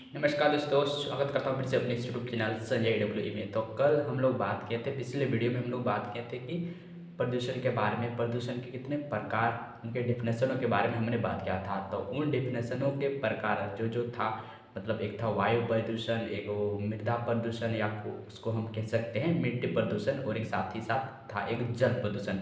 नमस्कार दोस्तों, स्वागत करता हूँ फिर से अपने इस यूट्यूब चैनल संजय डब्ल्यू में। तो कल हम लोग बात किए थे, पिछले वीडियो में हम लोग बात किए थे कि प्रदूषण के बारे में, प्रदूषण के कितने प्रकार, उनके डिफिनेशनों के बारे में हमने बात किया था। तो उन डिफिनेशनों के प्रकार जो जो था, मतलब एक था वायु प्रदूषण, एक वो मृदा प्रदूषण या उसको हम कह सकते हैं मिट्टी प्रदूषण, और एक साथ ही साथ था एक जल प्रदूषण।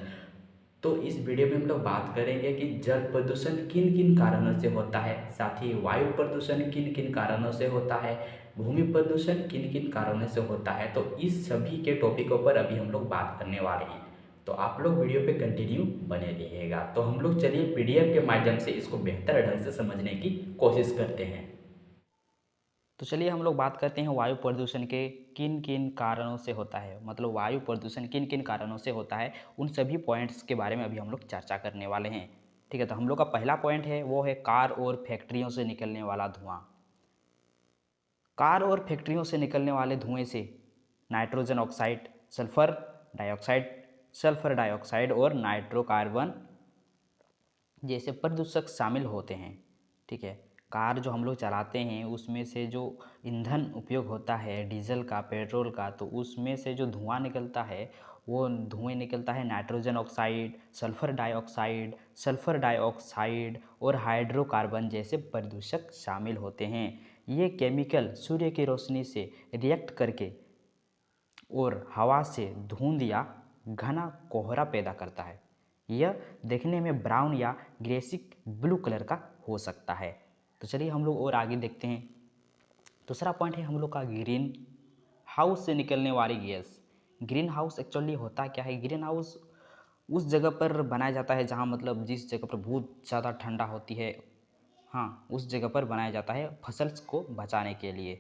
तो इस वीडियो में हम लोग बात करेंगे कि जल प्रदूषण किन किन कारणों से होता है, साथ ही वायु प्रदूषण किन किन कारणों से होता है, भूमि प्रदूषण किन किन कारणों से होता है। तो इस सभी के टॉपिकों पर अभी हम लोग बात करने वाले हैं। तो आप लोग वीडियो पे कंटिन्यू बने रहिएगा। तो हम लोग चलिए पीडीएफ के माध्यम से इसको बेहतर ढंग से समझने की कोशिश करते हैं। तो चलिए हम लोग बात करते हैं वायु प्रदूषण के किन किन कारणों से होता है, मतलब वायु प्रदूषण किन किन कारणों से होता है, उन सभी पॉइंट्स के बारे में अभी हम लोग चर्चा करने वाले हैं। ठीक है, तो हम लोग का पहला पॉइंट है वो है कार और फैक्ट्रियों से निकलने वाला धुआं। कार और फैक्ट्रियों से निकलने वाले धुएं से nitrogen oxide, sulphur dioxide, sulphur dioxide और नाइट्रोकार्बन जैसे प्रदूषक शामिल होते हैं। ठीक है, कार जो हम लोग चलाते हैं उसमें से जो ईंधन उपयोग होता है डीजल का, पेट्रोल का, तो उसमें से जो धुआं निकलता है वो धुएं निकलता है नाइट्रोजन ऑक्साइड, सल्फर डाइऑक्साइड और हाइड्रोकार्बन जैसे प्रदूषक शामिल होते हैं। ये केमिकल सूर्य की रोशनी से रिएक्ट करके और हवा से धुंध या घना कोहरा पैदा करता है। यह देखने में ब्राउन या ग्रेसिक ब्लू कलर का हो सकता है। तो चलिए हम लोग और आगे देखते हैं। दूसरा पॉइंट है हम लोग का ग्रीन हाउस से निकलने वाली गैस। ग्रीन हाउस एक्चुअली होता क्या है? ग्रीन हाउस उस जगह पर बनाया जाता है जहाँ, मतलब जिस जगह पर बहुत ज़्यादा ठंडा होती है, हाँ, उस जगह पर बनाया जाता है फसल को बचाने के लिए।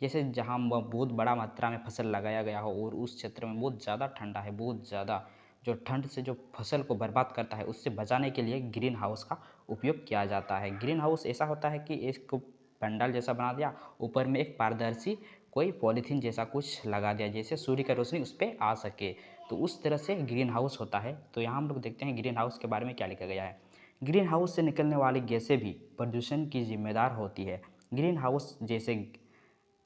जैसे जहाँ बहुत बड़ा मात्रा में फसल लगाया गया हो और उस क्षेत्र में बहुत ज़्यादा ठंडा है, बहुत ज़्यादा जो ठंड से जो फसल को बर्बाद करता है, उससे बचाने के लिए ग्रीन हाउस का उपयोग किया जाता है। ग्रीन हाउस ऐसा होता है कि एक पंडाल जैसा बना दिया, ऊपर में एक पारदर्शी कोई पॉलीथीन जैसा कुछ लगा दिया, जैसे सूर्य की रोशनी उस पर आ सके, तो उस तरह से ग्रीन हाउस होता है। तो यहाँ हम लोग देखते हैं ग्रीन हाउस के बारे में क्या लिखा गया है। ग्रीन हाउस से निकलने वाली गैसें भी प्रदूषण की जिम्मेदार होती है। ग्रीन हाउस जैसे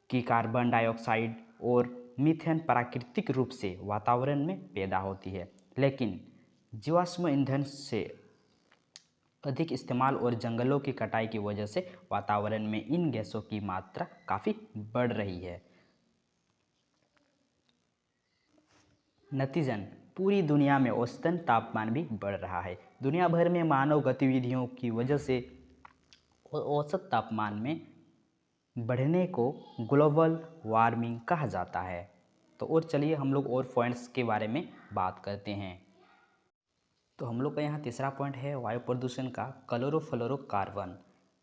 कि कार्बन डाइऑक्साइड और मीथेन प्राकृतिक रूप से वातावरण में पैदा होती है, लेकिन जीवाश्म ईंधन से अधिक इस्तेमाल और जंगलों की कटाई की वजह से वातावरण में इन गैसों की मात्रा काफ़ी बढ़ रही है। नतीजन पूरी दुनिया में औसतन तापमान भी बढ़ रहा है। दुनिया भर में मानव गतिविधियों की वजह से औसत तापमान में बढ़ने को ग्लोबल वार्मिंग कहा जाता है। तो और चलिए हम लोग और पॉइंट्स के बारे में बात करते हैं। तो हम लोग का यहाँ तीसरा पॉइंट है वायु प्रदूषण का क्लोरोफ्लोरोकार्बन।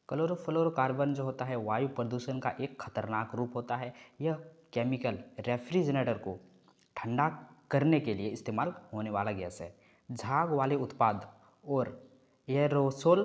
क्लोरोफ्लोरोकार्बन जो होता है वायु प्रदूषण का एक खतरनाक रूप होता है। यह केमिकल रेफ्रिजरेटर को ठंडा करने के लिए इस्तेमाल होने वाला गैस है। झाग वाले उत्पाद और एयरोसोल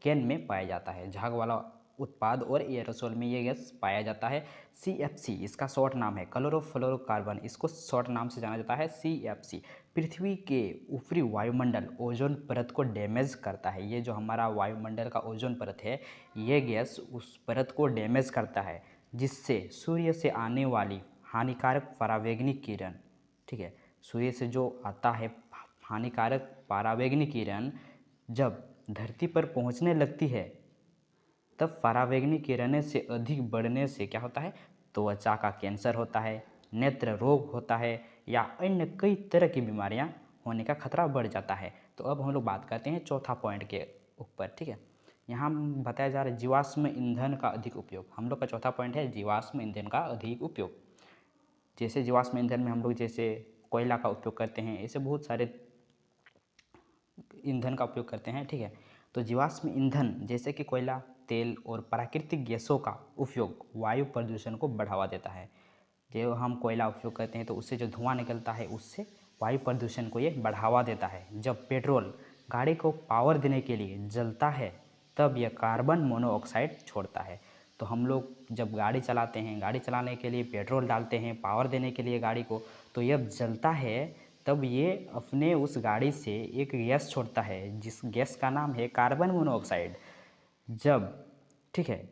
कैन में पाया जाता है। झाग वाला उत्पाद और एयरोसोल में ये गैस पाया जाता है। CFC इसका शॉर्ट नाम है, क्लोरोफ्लोरोकार्बन, इसको शॉर्ट नाम से जाना जाता है CFC। पृथ्वी के ऊपरी वायुमंडल ओजोन परत को डैमेज करता है। ये जो हमारा वायुमंडल का ओजोन परत है, ये गैस उस परत को डैमेज करता है, जिससे सूर्य से आने वाली हानिकारक परावैंगनिक किरण, ठीक है, सूर्य से जो आता है हानिकारक परावैंगनिक किरण जब धरती पर पहुंचने लगती है, तब परावैंगनिक किरणें से अधिक बढ़ने से क्या होता है? त्वचा का कैंसर होता है, नेत्र रोग होता है या अन्य कई तरह की बीमारियां होने का खतरा बढ़ जाता है। तो अब हम लोग बात करते हैं चौथा पॉइंट के ऊपर। ठीक है, यहाँ बताया जा रहा है जीवाश्म ईंधन का अधिक उपयोग। हम लोग का चौथा पॉइंट है जीवाश्म ईंधन का अधिक उपयोग। जैसे जीवाश्म ईंधन में हम लोग जैसे कोयला का उपयोग करते हैं, ऐसे बहुत सारे ईंधन का उपयोग करते हैं। ठीक है, तो जीवाश्म ईंधन जैसे कि कोयला, तेल और प्राकृतिक गैसों का उपयोग वायु प्रदूषण को बढ़ावा देता है। जो हम कोयला उपयोग करते हैं तो उससे जो धुआं निकलता है उससे वायु प्रदूषण को ये बढ़ावा देता है। जब पेट्रोल गाड़ी को पावर देने के लिए जलता है तब यह कार्बन मोनोऑक्साइड छोड़ता है। तो हम लोग जब गाड़ी चलाते हैं, गाड़ी चलाने के लिए पेट्रोल डालते हैं पावर देने के लिए गाड़ी को, तो जब जलता है तब ये अपने उस गाड़ी से एक गैस छोड़ता है जिस गैस का नाम है कार्बन मोनोऑक्साइड। जब, ठीक है,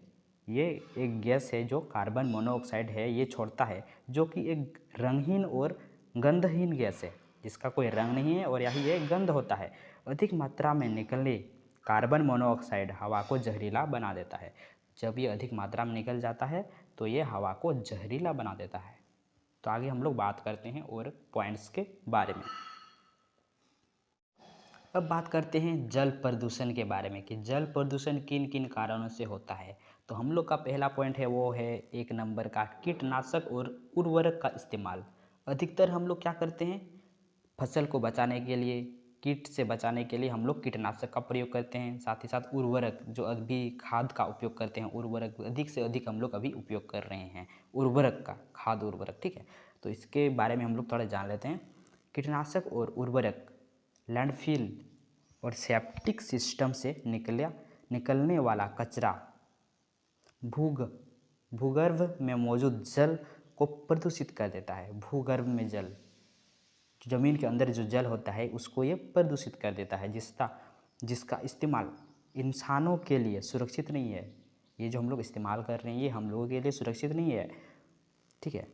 ये एक गैस है जो कार्बन मोनोऑक्साइड है ये छोड़ता है, जो कि एक रंगहीन और गंधहीन गैस है, जिसका कोई रंग नहीं है और यही ये गंध होता है। अधिक मात्रा में निकलने कार्बन मोनोऑक्साइड हवा को जहरीला बना देता है। जब ये अधिक मात्रा में निकल जाता है तो ये हवा को जहरीला बना देता है। तो आगे हम लोग बात करते हैं और पॉइंट्स के बारे में। अब बात करते हैं जल प्रदूषण के बारे में कि जल प्रदूषण किन किन कारणों से होता है। तो हम लोग का पहला पॉइंट है वो है 1 नंबर का कीटनाशक और उर्वरक का इस्तेमाल। अधिकतर हम लोग क्या करते हैं, फसल को बचाने के लिए, कीट से बचाने के लिए हम लोग कीटनाशक का प्रयोग करते हैं। साथ ही साथ उर्वरक, जो अभी खाद का उपयोग करते हैं, उर्वरक अधिक से अधिक हम लोग अभी उपयोग कर रहे हैं उर्वरक का, खाद उर्वरक, ठीक है। तो इसके बारे में हम लोग थोड़ा जान लेते हैं। कीटनाशक और उर्वरक लैंडफिल और सेप्टिक सिस्टम से निकलने वाला कचरा भूगर्भ में मौजूद जल को प्रदूषित कर देता है। भूगर्भ में जल, ज़मीन के अंदर जो जल होता है उसको ये प्रदूषित कर देता है, जिसका इस्तेमाल इंसानों के लिए सुरक्षित नहीं है। ये जो हम लोग इस्तेमाल कर रहे हैं ये हम लोगों के लिए सुरक्षित नहीं है, ठीक है।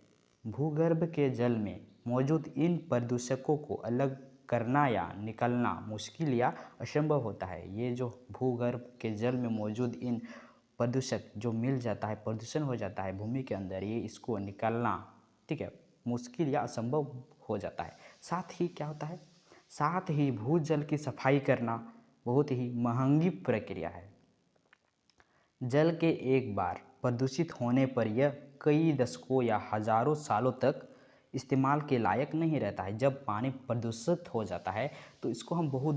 भूगर्भ के जल में मौजूद इन प्रदूषकों को अलग करना या निकलना मुश्किल या असंभव होता है। ये जो भूगर्भ के जल में मौजूद इन प्रदूषक जो मिल जाता है, प्रदूषण हो जाता है भूमि के अंदर, ये इसको निकालना, ठीक है, मुश्किल या असंभव हो जाता है। साथ ही क्या होता है, साथ ही भूजल की सफाई करना बहुत ही महंगी प्रक्रिया है। जल के एक बार प्रदूषित होने पर यह कई दशकों या हजारों सालों तक इस्तेमाल के लायक नहीं रहता है। जब पानी प्रदूषित हो जाता है तो इसको हम बहुत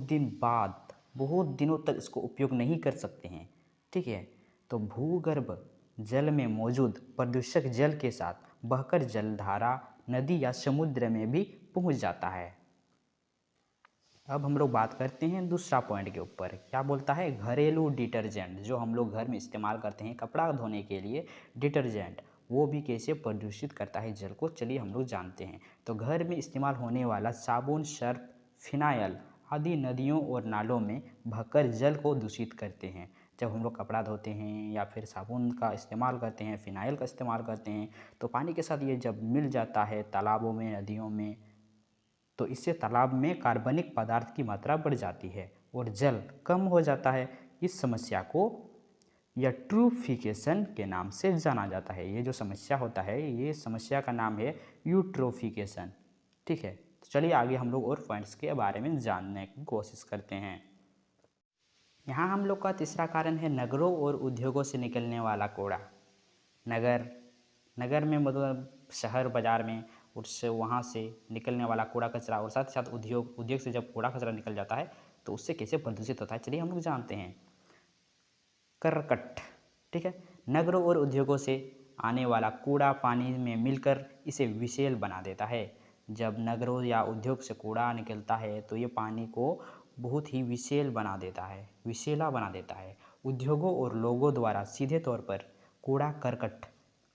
दिनों तक इसको उपयोग नहीं कर सकते हैं, ठीक है। तो भूगर्भ जल में मौजूद प्रदूषक जल के साथ बहकर जलधारा, नदी या समुद्र में भी पहुंच जाता है। अब हम लोग बात करते हैं दूसरा पॉइंट के ऊपर। क्या बोलता है, घरेलू डिटर्जेंट, जो हम लोग घर में इस्तेमाल करते हैं कपड़ा धोने के लिए डिटर्जेंट, वो भी कैसे प्रदूषित करता है जल को, चलिए हम लोग जानते हैं। तो घर में इस्तेमाल होने वाला साबुन, सर्फ, फिनाइल आदि नदियों और नालों में बहकर जल को दूषित करते हैं। जब हम लोग कपड़ा धोते हैं या फिर साबुन का इस्तेमाल करते हैं, फिनाइल का इस्तेमाल करते हैं, तो पानी के साथ ये जब मिल जाता है तालाबों में, नदियों में, तो इससे तालाब में कार्बनिक पदार्थ की मात्रा बढ़ जाती है और जल कम हो जाता है। इस समस्या को यूट्रोफिकेशन के नाम से जाना जाता है। ये जो समस्या होता है, ये समस्या का नाम है यूट्रोफिकेशन, ठीक है। तो चलिए आगे हम लोग और पॉइंट्स के बारे में जानने की कोशिश करते हैं। यहाँ हम लोग का तीसरा कारण है नगरों और उद्योगों से निकलने वाला कूड़ा। नगर में मतलब शहर बाज़ार में, उससे वहाँ से निकलने वाला कूड़ा कचरा और साथ ही साथ उद्योग से जब कूड़ा कचरा निकल जाता है तो उससे कैसे प्रदूषित होता है, चलिए हम लोग जानते हैं। करकट, ठीक है। नगरों और उद्योगों से आने वाला कूड़ा पानी में मिलकर इसे विषैला बना देता है। जब नगरों या उद्योग से कूड़ा निकलता है तो ये पानी को बहुत ही विषैला बना देता है। उद्योगों और लोगों द्वारा सीधे तौर पर कूड़ा करकट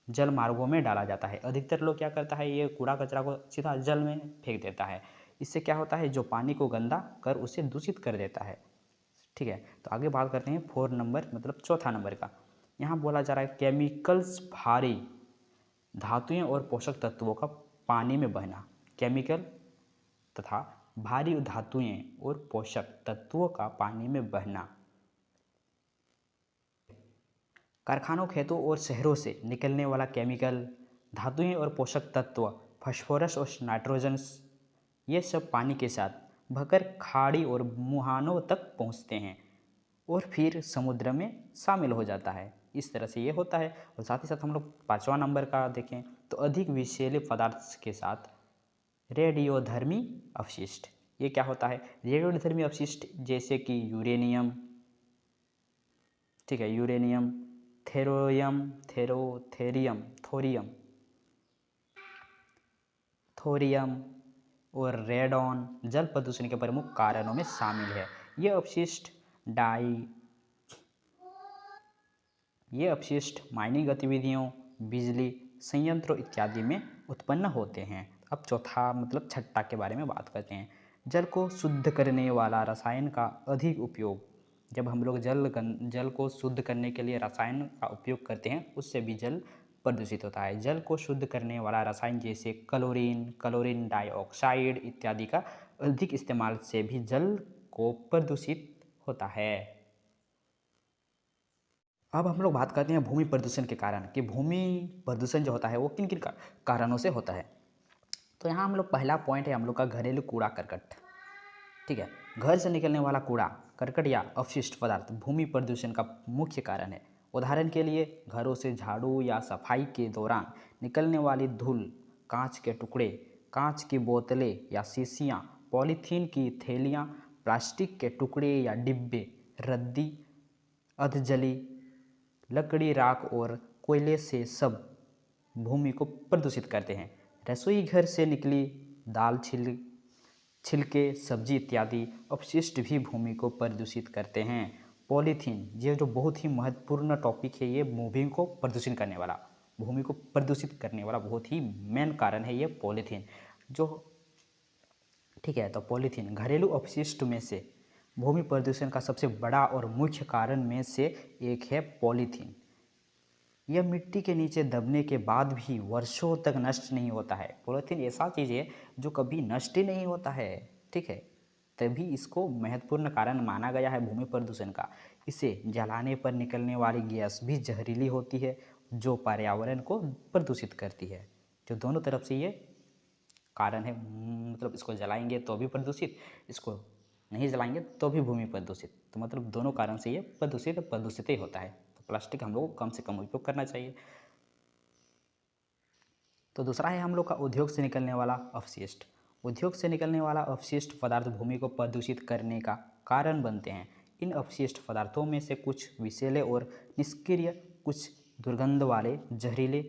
जल मार्गों में डाला जाता है। अधिकतर लोग क्या करता है, ये कूड़ा कचरा को सीधा जल में फेंक देता है। इससे क्या होता है, जो पानी को गंदा कर उसे दूषित कर देता है, ठीक है। तो आगे बात करते हैं 4 नंबर मतलब चौथा नंबर का। यहाँ बोला जा रहा है केमिकल्स, भारी धातुएं और पोषक तत्वों का पानी में बहना। केमिकल तथा भारी धातुएं और पोषक तत्वों का पानी में बहना। कारखानों, खेतों और शहरों से निकलने वाला केमिकल, धातुएं और पोषक तत्व, फास्फोरस और नाइट्रोजन्स, ये सब पानी के साथ बहकर खाड़ी और मुहानों तक पहुंचते हैं और फिर समुद्र में शामिल हो जाता है। इस तरह से ये होता है। और साथ ही साथ हम लोग 5वां नंबर का देखें तो अधिक विषैले पदार्थ के साथ रेडियोधर्मी अपशिष्ट। ये क्या होता है, रेडियोधर्मी अपशिष्ट जैसे कि यूरेनियम, ठीक है, यूरेनियम, थोरियम और रेडॉन जल प्रदूषण के प्रमुख कारणों में शामिल है। ये अपशिष्ट माइनिंग गतिविधियों, बिजली संयंत्रों इत्यादि में उत्पन्न होते हैं। अब चौथा मतलब छठा के बारे में बात करते हैं। जल को शुद्ध करने वाला रसायन का अधिक उपयोग जब हम लोग जल को शुद्ध करने के लिए रसायन का उपयोग करते हैं, उससे भी जल प्रदूषित होता है। जल को शुद्ध करने वाला रसायन जैसे क्लोरीन डाइऑक्साइड इत्यादि का अधिक इस्तेमाल से भी जल को प्रदूषित होता है। अब हम लोग बात करते हैं भूमि प्रदूषण के कारण कि भूमि प्रदूषण जो होता है वो किन किन कारणों से होता है। तो यहाँ हम लोग पहला पॉइंट है हम लोग का घरेलू कूड़ा करकट। ठीक है, घर से निकलने वाला कूड़ा करकट या अपशिष्ट पदार्थ भूमि प्रदूषण का मुख्य कारण है। उदाहरण के लिए घरों से झाड़ू या सफाई के दौरान निकलने वाली धूल, कांच के टुकड़े, कांच की बोतलें या शीशियाँ, पॉलीथीन की थैलियाँ, प्लास्टिक के टुकड़े या डिब्बे, रद्दी, अधजली लकड़ी, राख और कोयले से सब भूमि को प्रदूषित करते हैं। रसोई घर से निकली दाल, छिलके, सब्जी इत्यादि अपशिष्ट भी भूमि को प्रदूषित करते हैं। पॉलीथीन, ये जो बहुत ही महत्वपूर्ण टॉपिक है, ये भूमि को प्रदूषित करने वाला, भूमि को प्रदूषित करने वाला बहुत ही मेन कारण है ये पॉलीथीन जो। ठीक है, तो पॉलीथीन घरेलू अपशिष्ट में से भूमि प्रदूषण का सबसे बड़ा और मुख्य कारण में से एक है पॉलीथीन। यह मिट्टी के नीचे दबने के बाद भी वर्षों तक नष्ट नहीं होता है। पॉलीथीन ऐसा चीज़ है जो कभी नष्ट ही नहीं होता है। ठीक है, तभी इसको महत्वपूर्ण कारण माना गया है भूमि प्रदूषण का। इसे जलाने पर निकलने वाली गैस भी जहरीली होती है जो पर्यावरण को प्रदूषित करती है। जो दोनों तरफ से ये कारण है, मतलब इसको जलाएंगे तो भी प्रदूषित, इसको नहीं जलाएंगे तो भी भूमि प्रदूषित। तो मतलब दोनों कारण से ये प्रदूषित ही होता है। तो प्लास्टिक हम लोग को कम से कम उपयोग करना चाहिए। तो दूसरा है हम लोग का उद्योग से निकलने वाला अपशिष्ट। उद्योग से निकलने वाला अपशिष्ट पदार्थ भूमि को प्रदूषित करने का कारण बनते हैं। इन अपशिष्ट पदार्थों में से कुछ विषैले और निष्क्रिय, कुछ दुर्गंध वाले, जहरीले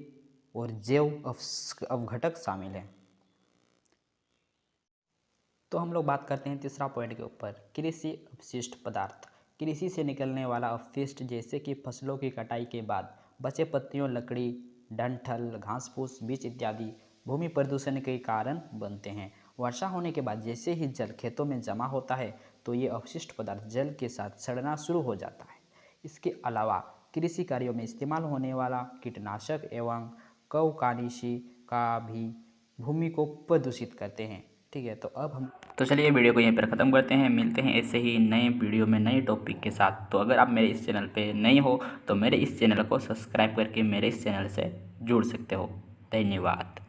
और जैव अवघटक शामिल हैं। तो हम लोग बात करते हैं तीसरा पॉइंट के ऊपर, कृषि अपशिष्ट पदार्थ। कृषि से निकलने वाला अपशिष्ट जैसे कि फसलों की कटाई के बाद बचे पत्तियों, लकड़ी, डंठल, घास फूस, बीज इत्यादि भूमि प्रदूषण के कारण बनते हैं। वर्षा होने के बाद जैसे ही जल खेतों में जमा होता है तो ये अपशिष्ट पदार्थ जल के साथ सड़ना शुरू हो जाता है। इसके अलावा कृषि कार्यों में इस्तेमाल होने वाला कीटनाशक एवं कवकानीशी का भी भूमि को प्रदूषित करते हैं। ठीक है, तो चलिए वीडियो को यहीं पर ख़त्म करते हैं। मिलते हैं ऐसे ही नए वीडियो में नए टॉपिक के साथ। तो अगर आप मेरे इस चैनल पे नए हो तो मेरे इस चैनल को सब्सक्राइब करके मेरे इस चैनल से जुड़ सकते हो। धन्यवाद।